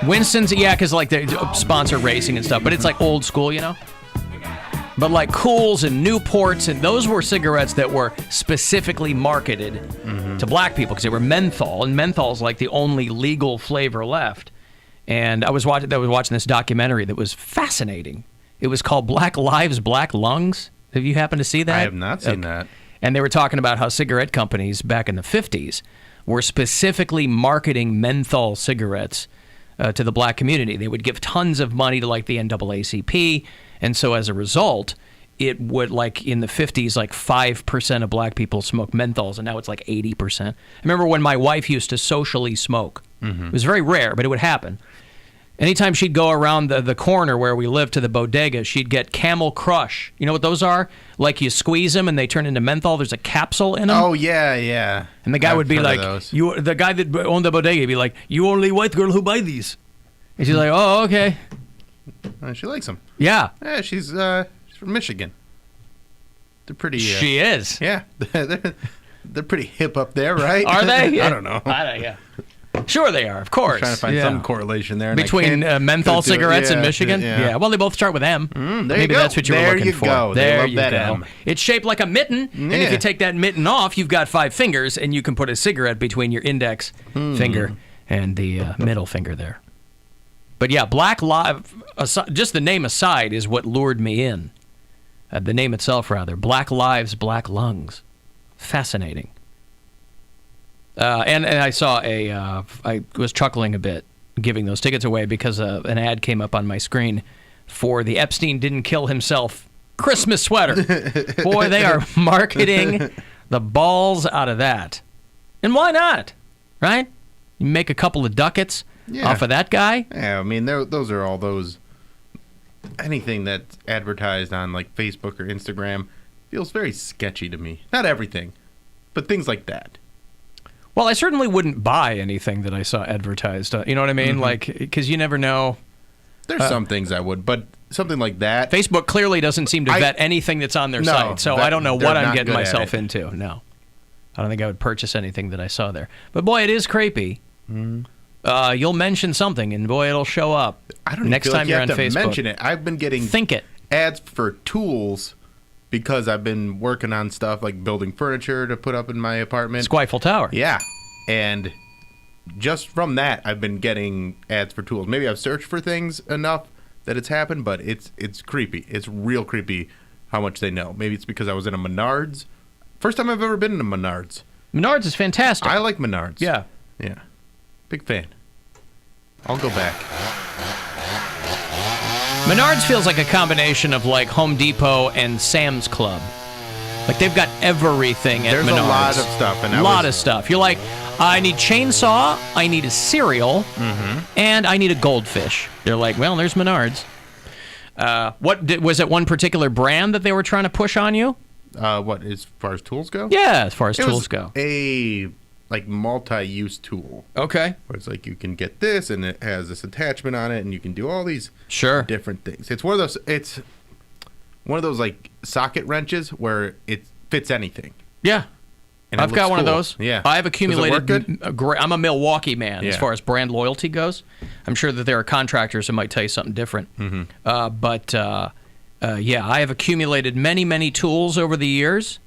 Winston's, yeah, because like they sponsor racing and stuff, but it's like old school, you know? But like Cools and Newports, and those were cigarettes that were specifically marketed to black people because they were menthol, and menthol is like the only legal flavor left. And I was watching this documentary that was fascinating. It was called Black Lives, Black Lungs. Have you happened to see that? I have not seen that. And they were talking about how cigarette companies back in the 50s were specifically marketing menthol cigarettes to the black community. They would give tons of money to like the NAACP, and so as a result, it would, like in the 50s, like 5% of black people smoke menthols, and now it's like 80%. I remember when my wife used to socially smoke. It was very rare, but it would happen. Anytime she'd go around the corner where we lived to the bodega, she'd get Camel Crush. You know what those are? Like you squeeze them and they turn into menthol. There's a capsule in them. Oh, yeah, yeah. And the guy would be like, the guy that owned the bodega would be like, "You only white girl who buy these." And she's like, "Oh, okay." She likes them. Yeah. Yeah, she's from Michigan. They're pretty... she is. Yeah. They're pretty hip up there, right? Are they? Yeah. I don't know. Yeah. Sure they are, of course. I'm trying to find some correlation there. Between menthol cigarettes and Michigan? Yeah. Well, they both start with M. Maybe that's what you were looking for. Go. There you that go. M. It's shaped like a mitten, and if you take that mitten off, you've got 5 fingers, and you can put a cigarette between your index finger and the middle finger there. But yeah, Black Lives, just the name aside, is what lured me in. The name itself, rather. Black Lives, Black Lungs. Fascinating. And I saw I was chuckling a bit giving those tickets away because an ad came up on my screen for the Epstein Didn't Kill Himself Christmas sweater. Boy, they are marketing the balls out of that. And why not? Right? You make a couple of ducats off of that guy. Yeah, I mean, those are all those... Anything that's advertised on like Facebook or Instagram feels very sketchy to me. Not everything, but things like that. Well, I certainly wouldn't buy anything that I saw advertised. You know what I mean? Like, because you never know. There's some things I would, but something like that. Facebook clearly doesn't seem to vet anything that's on their site, so I don't know what I'm getting myself into. No. I don't think I would purchase anything that I saw there. But boy, it is creepy. You'll mention something, and boy, it'll show up. I don't next feel time like you you're have on to Facebook. mention it. I've been getting ads for tools because I've been working on stuff like building furniture to put up in my apartment. Squifle Tower. Yeah. And just from that, I've been getting ads for tools. Maybe I've searched for things enough that it's happened, but it's creepy. It's real creepy how much they know. Maybe it's because I was in a Menards. First time I've ever been in a Menards. Menards is fantastic. I like Menards. Yeah. Yeah. Big fan. I'll go back. Menards feels like a combination of like Home Depot and Sam's Club. Like they've got everything at Menards. There's a lot of stuff. A lot of stuff. You're like, I need chainsaw, I need a cereal, and I need a goldfish. They're like, well, there's Menards. Was it one particular brand that they were trying to push on you? What, as far as tools go? Yeah, as far as tools go. A like multi-use tool. Okay. Where it's like you can get this and it has this attachment on it and you can do all these different things. It's one of those like socket wrenches where it fits anything. Yeah. And I've got one of those. Yeah. I've accumulated. Does it work good? I'm a Milwaukee man as far as brand loyalty goes. I'm sure that there are contractors who might tell you something different. But I have accumulated many, many tools over the years.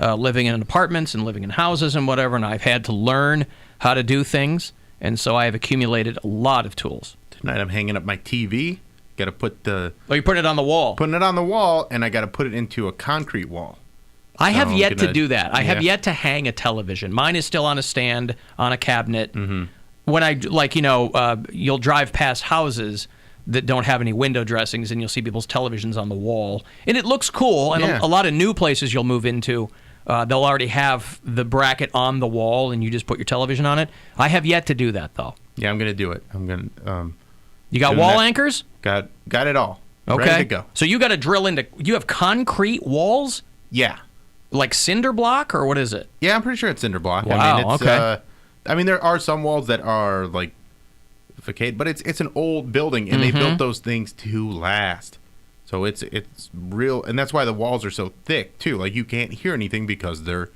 Living in apartments and living in houses and whatever, and I've had to learn how to do things, and so I have accumulated a lot of tools. Tonight I'm hanging up my TV. Got to put the... Oh, you're putting it on the wall. Putting it on the wall, and I got to put it into a concrete wall. I have yet to do that. I have yet to hang a television. Mine is still on a stand, on a cabinet. When I, you'll drive past houses that don't have any window dressings, and you'll see people's televisions on the wall. And it looks cool, and a lot of new places you'll move into, they'll already have the bracket on the wall, and you just put your television on it. I have yet to do that, though. Yeah, I'm going to do it. I'm going to... You got wall anchors? Got it all. Okay. Ready to go. So you got to drill into... You have concrete walls? Yeah. Like cinder block, or what is it? Yeah, I'm pretty sure it's cinder block. Wow, I mean, it's, okay. There are some walls that are, like, facade, but it's an old building, and they built those things to last. So it's real, and that's why the walls are so thick, too. Like, you can't hear anything because they're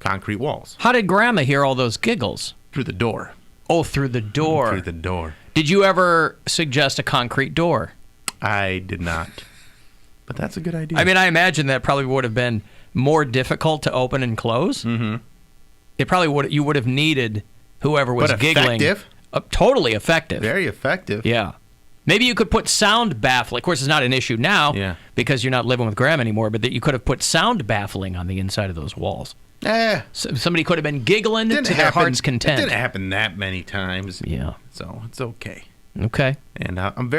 concrete walls. How did Grandma hear all those giggles? Through the door. Oh, through the door. Through the door. Did you ever suggest a concrete door? I did not. But that's a good idea. I mean, I imagine that probably would have been more difficult to open and close. Mm-hmm. It probably would. You would have needed whoever was giggling. Effective? Totally effective. Very effective. Yeah. Maybe you could put sound baffling. Of course, it's not an issue now because you're not living with Graham anymore, but that you could have put sound baffling on the inside of those walls. So somebody could have been giggling to their heart's content. It didn't happen that many times. Yeah. So it's okay. Okay. And I'm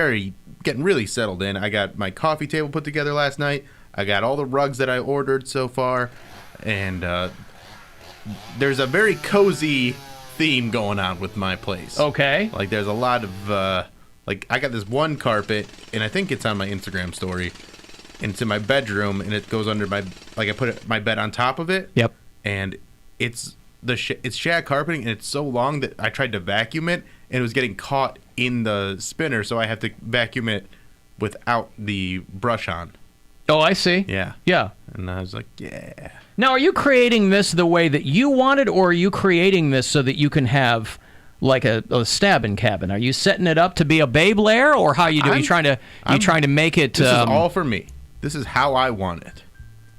getting really settled in. I got my coffee table put together last night. I got all the rugs that I ordered so far. And there's a very cozy theme going on with my place. Okay. Like there's a lot of, I got this one carpet, and I think it's on my Instagram story. And it's in my bedroom, and it goes under my, I put my bed on top of it. Yep. And it's shag carpeting, and it's so long that I tried to vacuum it, and it was getting caught in the spinner, so I have to vacuum it without the brush on. Oh, I see. Yeah. Yeah. And I was like, yeah. Now, are you creating this the way that you wanted, or are you creating this so that you can have like a stabbing cabin? Are you setting it up to be a babe lair, or how are you doing? You trying to make it? This is all for me. This is how I want it.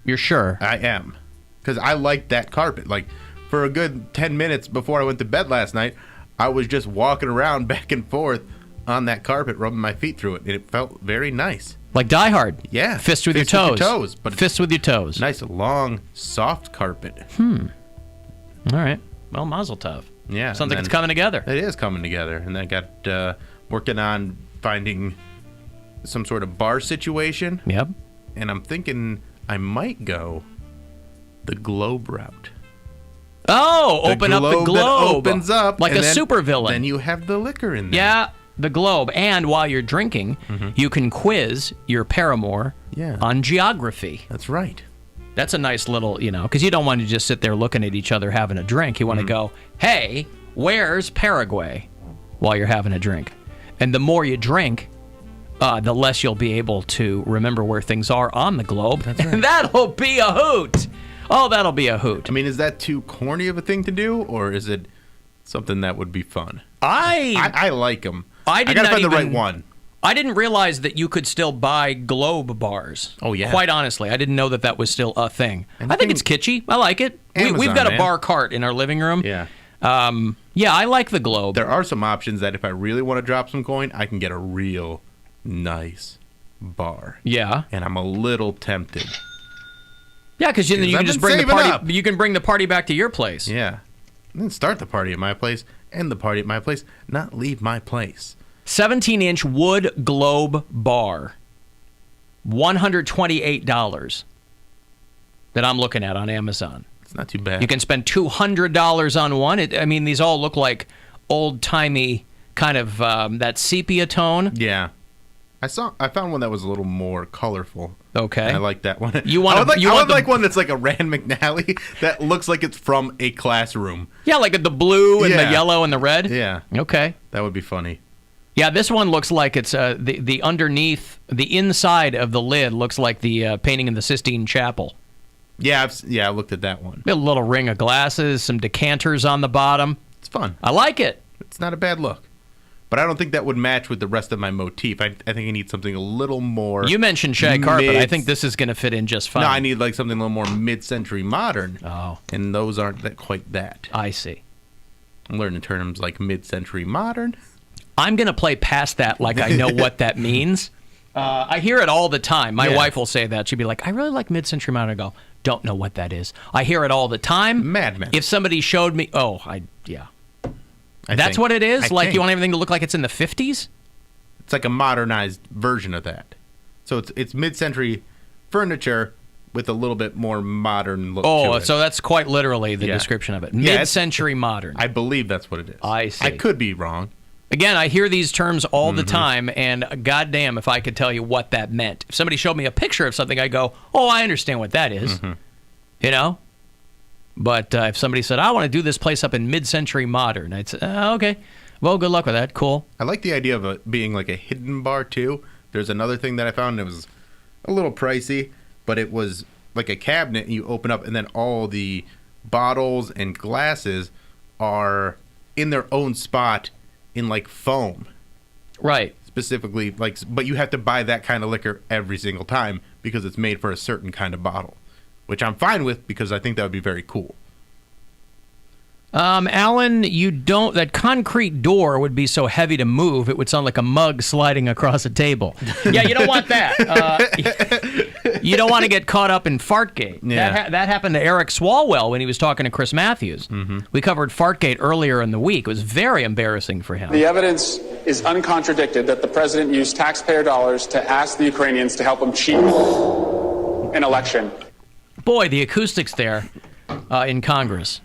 You're sure? I am. Because I like that carpet. Like, for a good 10 minutes before I went to bed last night, I was just walking around back and forth on that carpet, rubbing my feet through it, and it felt very nice. Like Die Hard. Yeah. Fist with your toes. But Fist with your toes. Nice, long, soft carpet. All right. Well, mazel tov. Yeah. Sounds like it's coming together. It is coming together. And I got working on finding some sort of bar situation. Yep. And I'm thinking I might go the globe route. Oh, open up the globe. That opens up. Like a supervillain. Then you have the liquor in there. Yeah, the globe. And while you're drinking, you can quiz your paramour on geography. That's right. That's a nice little, because you don't want to just sit there looking at each other having a drink. You want to go, hey, where's Paraguay? While you're having a drink. And the more you drink, the less you'll be able to remember where things are on the globe. That's right. And that'll be a hoot. Oh, that'll be a hoot. I mean, is that too corny of a thing to do, or is it something that would be fun? I like them. I gotta find the right one. I didn't realize that you could still buy globe bars. Oh, yeah. Quite honestly, I didn't know that was still a thing. I think it's kitschy. I like it. We've got a bar cart in our living room. Yeah. Yeah, I like the globe. There are some options that if I really want to drop some coin, I can get a real nice bar. Yeah. And I'm a little tempted. Yeah, because you can just bring the party. You can bring the party back to your place. Yeah. And then start the party at my place, end the party at my place, not leave my place. 17-inch wood globe bar. $128 that I'm looking at on Amazon. It's not too bad. You can spend $200 on one. These all look like old-timey kind of that sepia tone. Yeah. I found one that was a little more colorful. Okay. And I like that one. I would like one that's like a Rand McNally that looks like it's from a classroom. Yeah, like the blue and the yellow and the red. Yeah. Okay. That would be funny. Yeah, this one looks like it's the underneath, the inside of the lid looks like the painting in the Sistine Chapel. Yeah, I looked at that one. A little ring of glasses, some decanters on the bottom. It's fun. I like it. It's not a bad look. But I don't think that would match with the rest of my motif. I think I need something a little more... You mentioned shag carpet. I think this is going to fit in just fine. No, I need like something a little more mid-century modern. Oh. And those aren't quite that. I see. I'm learning terms like mid-century modern. I'm going to play past that like I know what that means. I hear it all the time. My wife will say that. She'd be like, I really like mid-century modern. I go, don't know what that is. I hear it all the time. Mad Men. If somebody showed me... That's what it is? You want everything to look like it's in the 50s? It's like a modernized version of that. So it's mid-century furniture with a little bit more modern look to it. Oh, so that's quite literally the description of it. Mid-century modern. I believe that's what it is. I see. I could be wrong. Again, I hear these terms all the time, and goddamn if I could tell you what that meant. If somebody showed me a picture of something, I'd go, oh, I understand what that is. You know? But if somebody said, I want to do this place up in mid-century modern, I'd say, okay. Well, good luck with that. Cool. I like the idea of it being like a hidden bar, too. There's another thing that I found, and it was a little pricey, but it was like a cabinet, and you open up, and then all the bottles and glasses are in their own spot in like foam. Right. Specifically, but you have to buy that kind of liquor every single time because it's made for a certain kind of bottle, which I'm fine with because I think that would be very cool. Alan, that concrete door would be so heavy to move, it would sound like a mug sliding across a table. Yeah, you don't want that. You don't want to get caught up in Fartgate. Yeah. That happened to Eric Swalwell when he was talking to Chris Matthews. Mm-hmm. We covered Fartgate earlier in the week. It was very embarrassing for him. The evidence is uncontradicted that the president used taxpayer dollars to ask the Ukrainians to help him cheat an election. Boy, the acoustics there. In Congress.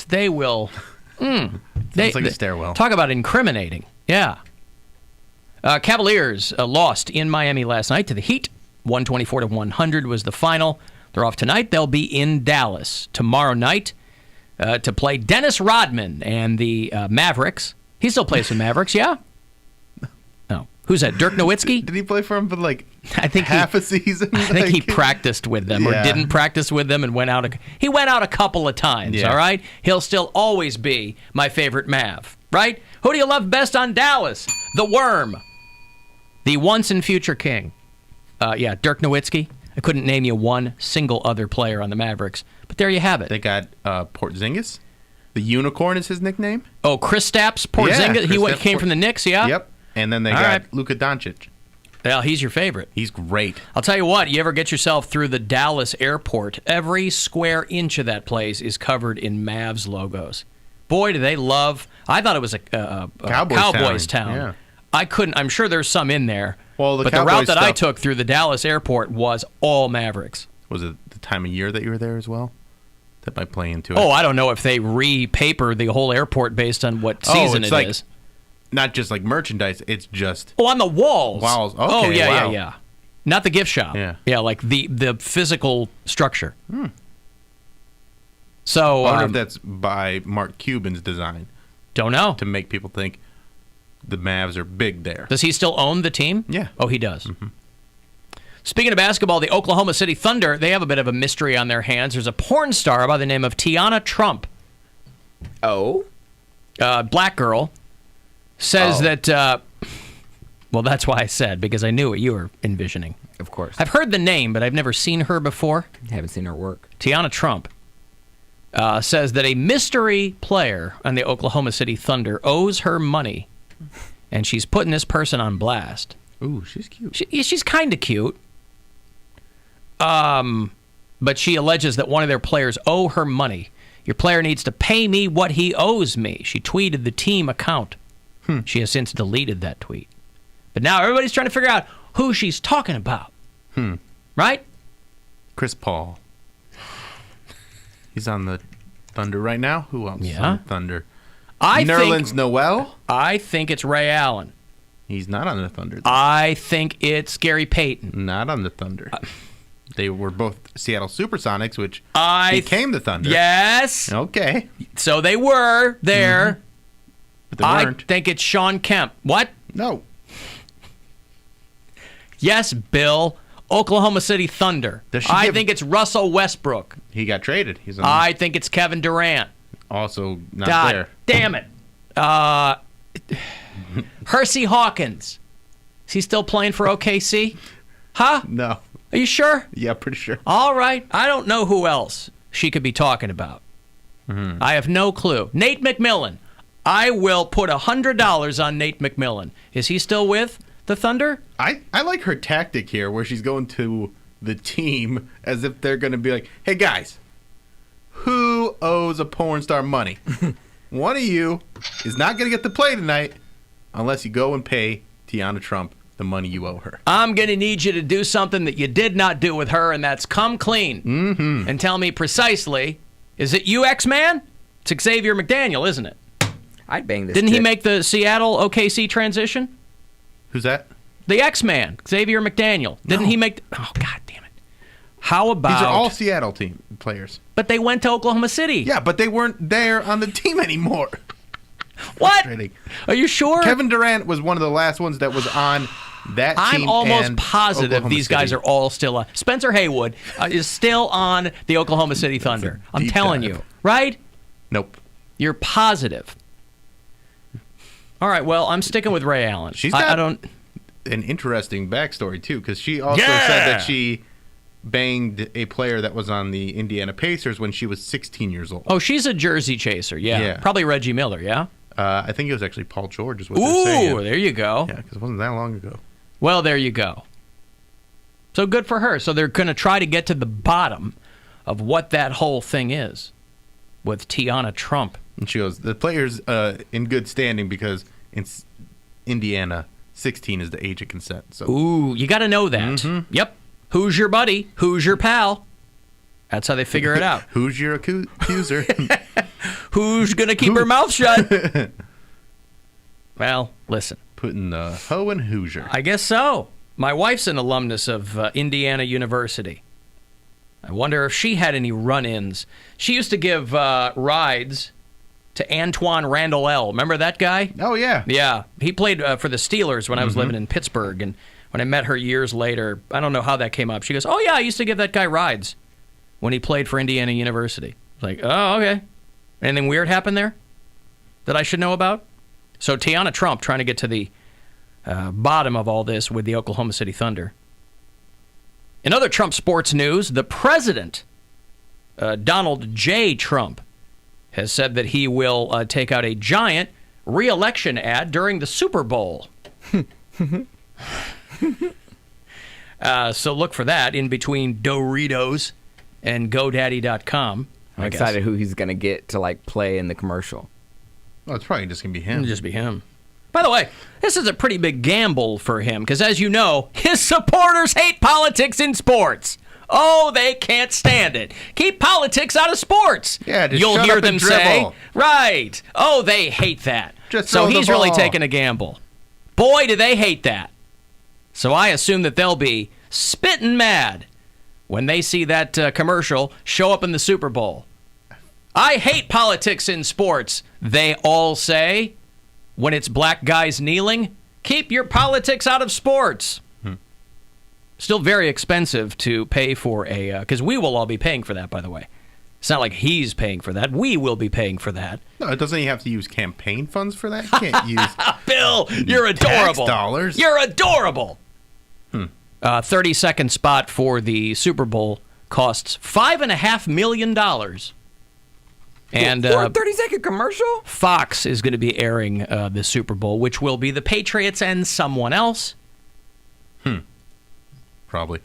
They will... Sounds like a stairwell. Talk about incriminating. Yeah. Cavaliers lost in Miami last night to the Heat. 124-100 was the final. They're off tonight. They'll be in Dallas tomorrow night to play Dennis Rodman and the Mavericks. He still plays for Mavericks, yeah? No. Who's that, Dirk Nowitzki? Did he play for him for I think half a season? I think he practiced with them or didn't practice with them and went out. He went out a couple of times, all right? He'll still always be my favorite Mav, right? Who do you love best on Dallas? The Worm. The once and future king. Dirk Nowitzki. I couldn't name you one single other player on the Mavericks, but there you have it. They got Porzingis. The Unicorn is his nickname. Oh, Kristaps Porzingis. He came from the Knicks, yeah? Yep. And then they got Luka Doncic. Well, he's your favorite. He's great. I'll tell you what, you ever get yourself through the Dallas airport, every square inch of that place is covered in Mavs logos. Boy, do they love... I thought it was a Cowboys town. Yeah. I'm sure there's some in there. Well, but the route that I took through the Dallas airport was all Mavericks. Was it the time of year that you were there as well? That might play into it. Oh, I don't know if they re-paper the whole airport based on what season it is. Not just like merchandise, it's just... Oh, on the walls. Walls. Okay, oh, yeah, wow. yeah. Not the gift shop. Yeah, like the physical structure. So I wonder if that's by Mark Cuban's design. Don't know. To make people think the Mavs are big there. Does he still own the team? Yeah. Oh, he does. Mm-hmm. Speaking of basketball, the Oklahoma City Thunder, they have a bit of a mystery on their hands. There's a porn star by the name of Teanna Trump. Oh? Black girl. Says that, well, that's why I said, because I knew what you were envisioning. Of course. I've heard the name, but I've never seen her before. Haven't seen her work. Teanna Trump says that a mystery player on the Oklahoma City Thunder owes her money, and she's putting this person on blast. Ooh, she's cute. She's kind of cute. But she alleges that one of their players owe her money. Your player needs to pay me what he owes me. She tweeted the team account. She has since deleted that tweet. But now everybody's trying to figure out who she's talking about. Right? Chris Paul. He's on the Thunder right now. Who else is on the Thunder? Nerlens Noel? I think it's Ray Allen. He's not on the Thunder. I think it's Gary Payton. Not on the Thunder. They were both Seattle Supersonics, which became the Thunder. Yes. Okay. So they were there. Mm-hmm. But they weren't. I think it's Sean Kemp. What? No. Yes, Bill. Oklahoma City Thunder. I think it's Russell Westbrook. He got traded. I think it's Kevin Durant. Also not there. Damn it. Hersey Hawkins. Is he still playing for OKC? Huh? No. Are you sure? Yeah, pretty sure. All right. I don't know who else she could be talking about. I have no clue. Nate McMillan. I will put $100 on Nate McMillan. Is he still with the Thunder? I like her tactic here where she's going to the team as if they're going to be like, hey, guys, who owes a porn star money? One of you is not going to get to play tonight unless you go and pay Teanna Trump the money you owe her. I'm going to need you to do something that you did not do with her, and that's come clean and tell me precisely, is it you, X-Man? It's Xavier McDaniel, isn't it? I'd bang this Didn't he chick. make the Seattle OKC transition? Who's that? The X-Man, Xavier McDaniel. Didn't he make... Oh, God damn it. How about... These are all Seattle team players. But they went to Oklahoma City. Yeah, but they weren't there on the team anymore. What? Are you sure? Kevin Durant was one of the last ones that was on that team. I'm almost and positive Oklahoma these guys City. are all still on. Spencer Haywood is still on the Oklahoma City Thunder. I'm telling you. Right? Nope. You're positive. All right, well, I'm sticking with Ray Allen. She's I got don't. an interesting backstory, too, because she also said that she banged a player that was on the Indiana Pacers when she was 16 years old. Oh, she's a jersey chaser. Yeah. Probably Reggie Miller, yeah? I think it was actually Paul George is what they're saying. Ooh, there you go. Yeah, because it wasn't that long ago. Well, there you go. So good for her. So they're going to try to get to the bottom of what that whole thing is with Teanna Trump. And she goes, the player's in good standing because in Indiana, 16 is the age of consent. So. Ooh, you got to know that. Mm-hmm. Yep. Who's your buddy? Who's your pal? That's how they figure it out. Who's your accuser? Who's going to keep her mouth shut? Well, listen. Putting the hoe in Hoosier. I guess so. My wife's an alumnus of Indiana University. I wonder if she had any run-ins. She used to give rides to Antoine Randall L. Remember that guy? Oh, yeah. Yeah. He played for the Steelers when I was living in Pittsburgh. And when I met her years later, I don't know how that came up. She goes, oh, yeah, I used to give that guy rides when he played for Indiana University. I was like, oh, okay. Anything weird happened there that I should know about? So Teanna Trump trying to get to the bottom of all this with the Oklahoma City Thunder. In other Trump sports news, the president, Donald J. Trump, has said that he will take out a giant re-election ad during the Super Bowl. So look for that in between Doritos and GoDaddy.com. I'm excited who he's going to get to play in the commercial. Oh, it's probably just going to be him. It'll just be him. By the way, this is a pretty big gamble for him because, as you know, his supporters hate politics in sports. Oh, they can't stand it. Keep politics out of sports. Yeah, just You'll shut hear up them and say, dribble. right. Oh, they hate that. Just so throw the he's really ball. taking a gamble. Boy, do they hate that. So I assume that they'll be spitting mad when they see that commercial show up in the Super Bowl. I hate politics in sports, they all say. When it's black guys kneeling, keep your politics out of sports. Still very expensive to pay for because we will all be paying for that, by the way. It's not like he's paying for that. We will be paying for that. No, doesn't he have to use campaign funds for that? You can't use Bill, you're adorable. tax dollars. You're adorable. 30-second spot for the Super Bowl costs $5.5 million. And for a 30-second commercial? Fox is going to be airing the Super Bowl, which will be the Patriots and someone else. Probably.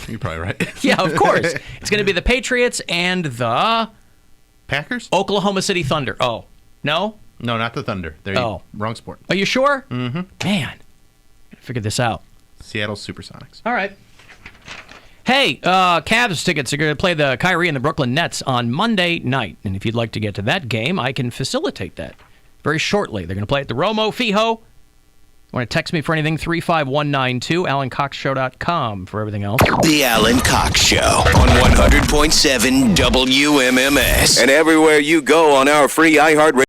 You're probably right. Yeah, of course. It's going to be the Patriots and the Packers? Oklahoma City Thunder. Oh, no? No, not the Thunder. Wrong sport. Are you sure? Mm-hmm. Man, gotta figure this out. Seattle Supersonics. All right. Hey, Cavs tickets are going to play the Kyrie and the Brooklyn Nets on Monday night. And if you'd like to get to that game, I can facilitate that very shortly. They're going to play at the Romo Fijo. Want to text me for anything? 35192, AlanCoxShow.com for everything else. The Alan Cox Show on 100.7 WMMS. And everywhere you go on our free iHeartRadio.